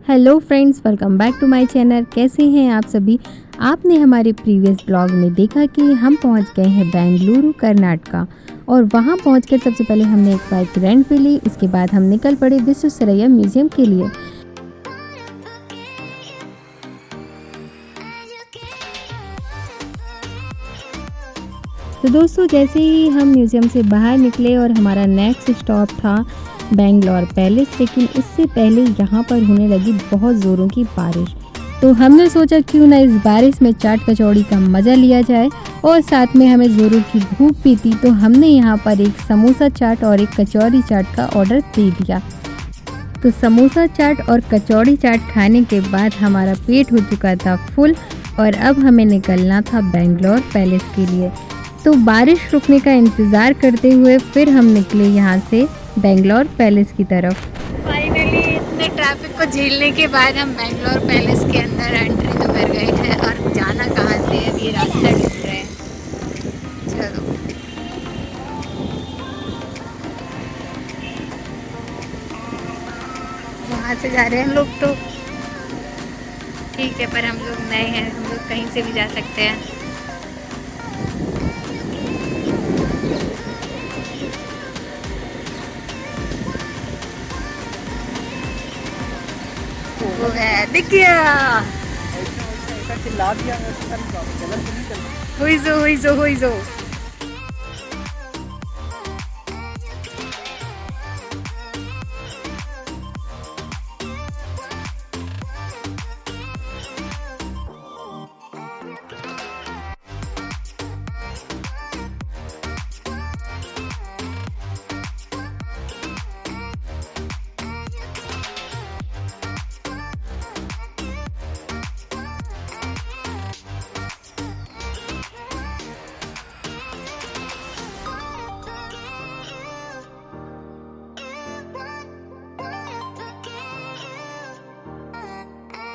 Hello friends, welcome back to my channel. कैसे हैं आप सभी। आपने हमारे प्रीवियस ब्लॉग में देखा कि हम पहुंच गए हैं बेंगलुरु कर्नाटका और वहां पहुंचकर सबसे पहले हमने एक बाइक रेंट पे ली। इसके बाद हम निकल पड़े विश्वेश्वरैया म्यूजियम के लिए। तो दोस्तों, जैसे ही हम म्यूजियम से बाहर निकले और हमारा नेक्स्ट स्टॉप था बेंगलोर पैलेस, लेकिन उससे पहले यहाँ पर होने लगी बहुत ज़ोरों की बारिश। तो हमने सोचा क्यों ना इस बारिश में चाट कचौड़ी का मज़ा लिया जाए और साथ में हमें ज़ोरों की भूख भी थी। तो हमने यहाँ पर एक समोसा चाट और एक कचौड़ी चाट का ऑर्डर दे दिया। तो समोसा चाट और कचौड़ी चाट खाने के बाद हमारा पेट हो चुका था फुल और अब हमें निकलना था बेंगलोर पैलेस के लिए। तो बारिश रुकने का इंतज़ार करते हुए फिर हम निकले यहाँ से बेंगलोर पैलेस की तरफ। फाइनली इतने ट्रैफिक को झेलने के बाद हम बेंगलोर पैलेस के अंदर एंट्री तो कर गए हैं और जाना कहाँ से है ये रास्ता ढूंढ रहे हैं। चलो वहाँ से जा रहे हैं हम लोग। तो ठीक है, पर हम लोग नए हैं, हम लोग कहीं से भी जा सकते हैं। वो है, दिख गया। हुई जो।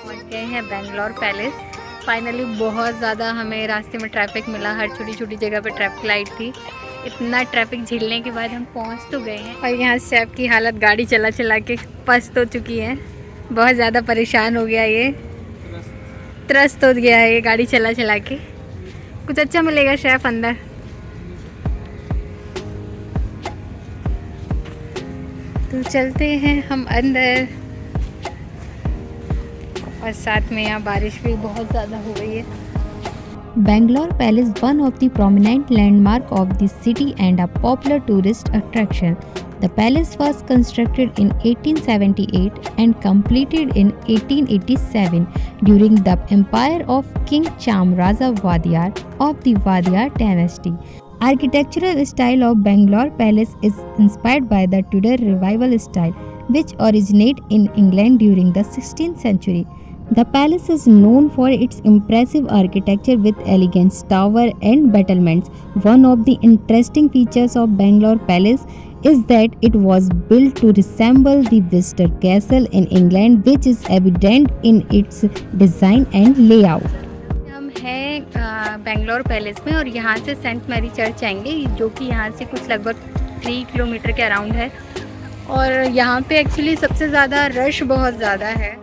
पहुंच गए हैं बेंगलोर पैलेस। फाइनली बहुत ज़्यादा हमें रास्ते में ट्रैफिक मिला, हर छोटी छोटी जगह पे ट्रैफिक लाइट थी। इतना ट्रैफिक झेलने के बाद हम पहुंच तो गए हैं और यहाँ शेफ की हालत गाड़ी चला चला के पस्त हो चुकी है। बहुत ज़्यादा परेशान हो गया, ये त्रस्त हो गया है ये गाड़ी चला चला के। कुछ अच्छा मिलेगा शेफ अंदर। तो चलते हैं हम अंदर और साथ में यहाँ बारिश भी बहुत ज़्यादा हो गई है। Bangalore Palace, one of the prominent landmark of the city and a popular tourist attraction. The palace was constructed in 1878 and completed in 1887 during the empire of King Chamraja Wadiyar of the Wadiyar dynasty. Architectural style of Bangalore Palace is inspired by the Tudor revival style, which originated in England during the 16th century. The palace is known for its impressive architecture with elegant towers and battlements. One of the interesting features of Bangalore Palace is that it was built to resemble the Windsor Castle in England, which is evident in its design and layout. हम हैं Bangalore palace में और यहाँ से Saint Mary church आएंगे, जो कि यहाँ से कुछ लगभग 3 किलोमीटर के अराउंड है। और यहाँ पे एक्चुअली सबसे ज़्यादा रश बहुत ज़्यादा है।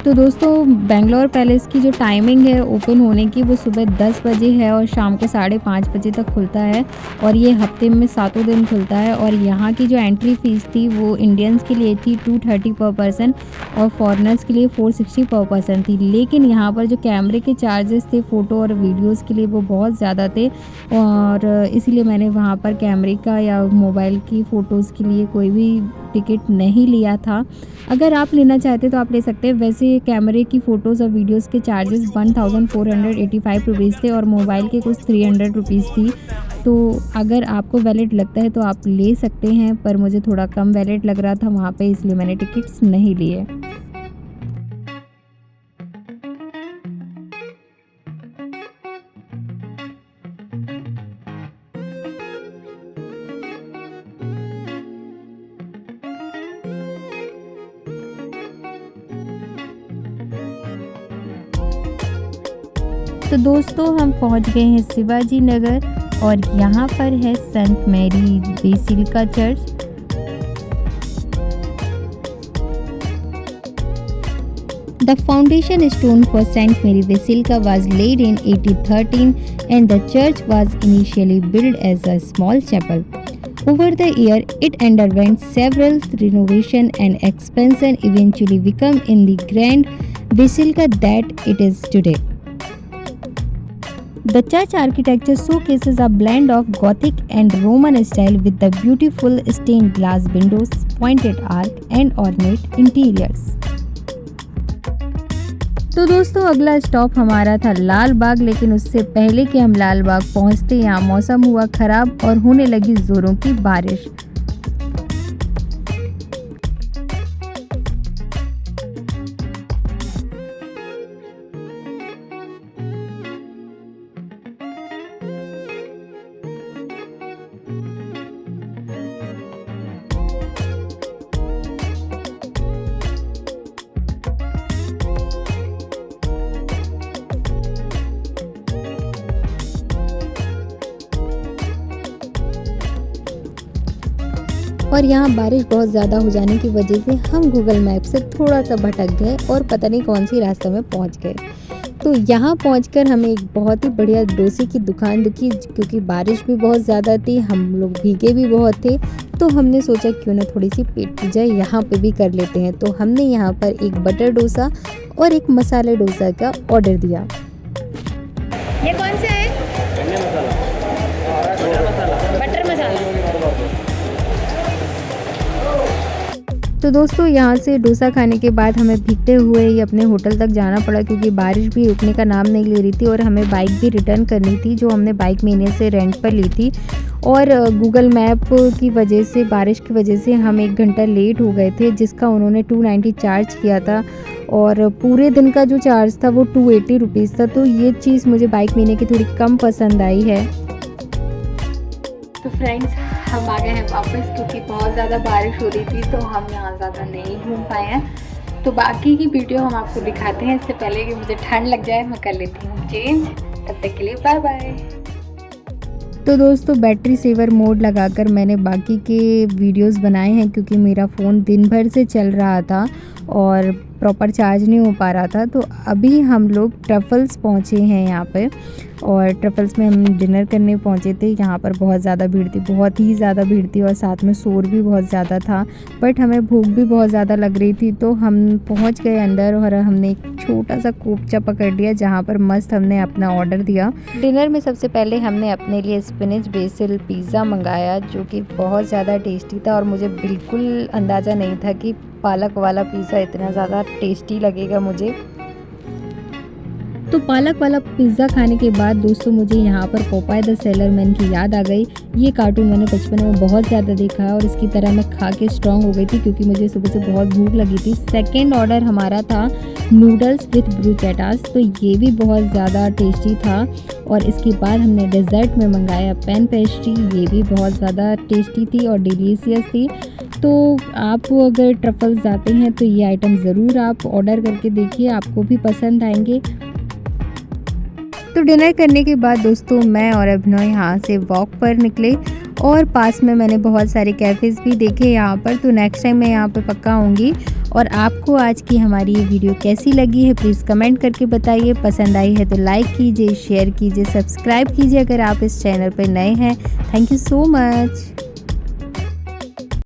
तो दोस्तों, बेंगलोर पैलेस की जो टाइमिंग है ओपन होने की वो सुबह 10 बजे है और शाम को 5:30 बजे तक खुलता है और ये हफ्ते में 7 दिन खुलता है। और यहाँ की जो एंट्री फ़ीस थी वो इंडियंस के लिए थी 230 पर पर्सन और फॉरेनर्स के लिए 460 पर पर्सन थी। लेकिन यहाँ पर जो कैमरे के चार्जेस थे फ़ोटो और वीडियोज़ के लिए वो बहुत ज़्यादा थे और इसीलिए मैंने वहाँ पर कैमरे का या मोबाइल की फ़ोटोज़ के लिए कोई भी टिकट नहीं लिया था। अगर आप लेना चाहते तो आप ले सकते हैं। वैसे कैमरे की फ़ोटोज़ और वीडियोज़ के चार्जेस 1485 रुपीज़ थे और मोबाइल के कुछ 300 रुपीज़ थी। तो अगर आपको वैलिड लगता है तो आप ले सकते हैं, पर मुझे थोड़ा कम वैलिड लग रहा था वहाँ पे, इसलिए मैंने टिकट्स नहीं लिए। तो दोस्तों, हम पहुंच गए हैं शिवाजी नगर और यहाँ पर है Saint Mary basilica church. The foundation stone for St. Mary Basilica was laid in 1813 and the church was initially built as a small chapel. Over the year, it underwent several renovation and expansion, eventually become in the grand basilica that it is today. The church architecture showcases a blend of Gothic and Roman style with the beautiful stained glass windows, pointed arch and ornate interiors. तो दोस्तों अगला stop हमारा था लाल बाग, लेकिन उससे पहले कि हम लाल बाग पहुँचते यहाँ मौसम हुआ ख़राब और होने लगी ज़ोरों की बारिश। और यहाँ बारिश बहुत ज़्यादा हो जाने की वजह से हम गूगल मैप से थोड़ा सा भटक गए और पता नहीं कौन सी रास्ते में पहुँच गए। तो यहाँ पहुँचकर हमें एक बहुत ही बढ़िया डोसे की दुकान दिखी, क्योंकि बारिश भी बहुत ज़्यादा थी, हम लोग भीगे भी बहुत थे, तो हमने सोचा क्यों ना थोड़ी सी पेट पूजा यहाँ पे भी कर लेते हैं। तो हमने यहाँ पर एक बटर डोसा और एक मसाले डोसा का ऑर्डर दिया। ये कौन सा है? बटर मसाला। तो दोस्तों यहाँ से डोसा खाने के बाद हमें भीगते हुए ही अपने होटल तक जाना पड़ा, क्योंकि बारिश भी रुकने का नाम नहीं ले रही थी और हमें बाइक भी रिटर्न करनी थी जो हमने बाइक महीने से रेंट पर ली थी। और गूगल मैप की वजह से, बारिश की वजह से हम 1 घंटा लेट हो गए थे, जिसका उन्होंने 290 चार्ज किया था और पूरे दिन का जो चार्ज था वो 280 रुपीज़ था। तो ये चीज़ मुझे बाइक महीने की थोड़ी कम पसंद आई है। तो फ्रेंड्स हम आ गए हैं वापस, क्योंकि बहुत ज़्यादा बारिश हो रही थी तो हम यहाँ ज़्यादा नहीं घूम पाए हैं। तो बाकी की वीडियो हम आपको दिखाते हैं। इससे पहले कि मुझे ठंड लग जाए मैं कर लेती हूँ चेंज। तब तक के लिए बाय बाय। तो दोस्तों बैटरी सेवर मोड लगाकर मैंने बाकी के वीडियोस बनाए हैं, क्योंकि मेरा फ़ोन दिन भर से चल रहा था और प्रॉपर चार्ज नहीं हो पा रहा था। तो अभी हम लोग ट्रफल्स पहुँचे हैं यहाँ पे, और ट्रफल्स में हम डिनर करने पहुँचे थे। यहाँ पर बहुत ज़्यादा भीड़ थी, बहुत ही ज़्यादा भीड़ थी, और साथ में शोर भी बहुत ज़्यादा था, बट हमें भूख भी बहुत ज़्यादा लग रही थी। तो हम पहुँच गए अंदर और हमने एक छोटा सा कोपचा पकड़ लिया, जहाँ पर मस्त हमने अपना ऑर्डर दिया। डिनर में सबसे पहले हमने अपने लिए स्पिनच बेसिल पिज़्ज़ा मंगाया, जो कि बहुत ज़्यादा टेस्टी था, और मुझे बिल्कुल अंदाज़ा नहीं था कि पालक वाला पिज़्ज़ा इतना ज़्यादा टेस्टी लगेगा मुझे। तो पालक वाला पिज़्ज़ा खाने के बाद दोस्तों मुझे यहाँ पर पोपाय द सेलर मैन की याद आ गई। ये कार्टून मैंने बचपन में बहुत ज़्यादा देखा है और इसकी तरह मैं खा के स्ट्रॉन्ग हो गई थी, क्योंकि मुझे सुबह से बहुत भूख लगी थी। सेकंड ऑर्डर हमारा था नूडल्स विथ ब्रूचेटास, तो ये भी बहुत ज़्यादा टेस्टी था। और इसके बाद हमने डेजर्ट में मंगाया पैन पेस्ट्री, ये भी बहुत ज़्यादा टेस्टी थी और डिलीशियस थी। तो आप अगर ट्रफल्स जाते हैं तो ये आइटम ज़रूर आप ऑर्डर करके देखिए, आपको भी पसंद आएंगे। तो डिनर करने के बाद दोस्तों मैं और अभिनव यहाँ से वॉक पर निकले, और पास में मैंने बहुत सारे कैफ़ेज़ भी देखे यहाँ पर। तो नेक्स्ट टाइम मैं यहाँ पर पक्का आऊँगी। और आपको आज की हमारी ये वीडियो कैसी लगी है प्लीज़ कमेंट करके बताइए। पसंद आई है तो लाइक कीजिए, शेयर कीजिए, सब्सक्राइब कीजिए अगर आप इस चैनल पर नए हैं। Thank you so much.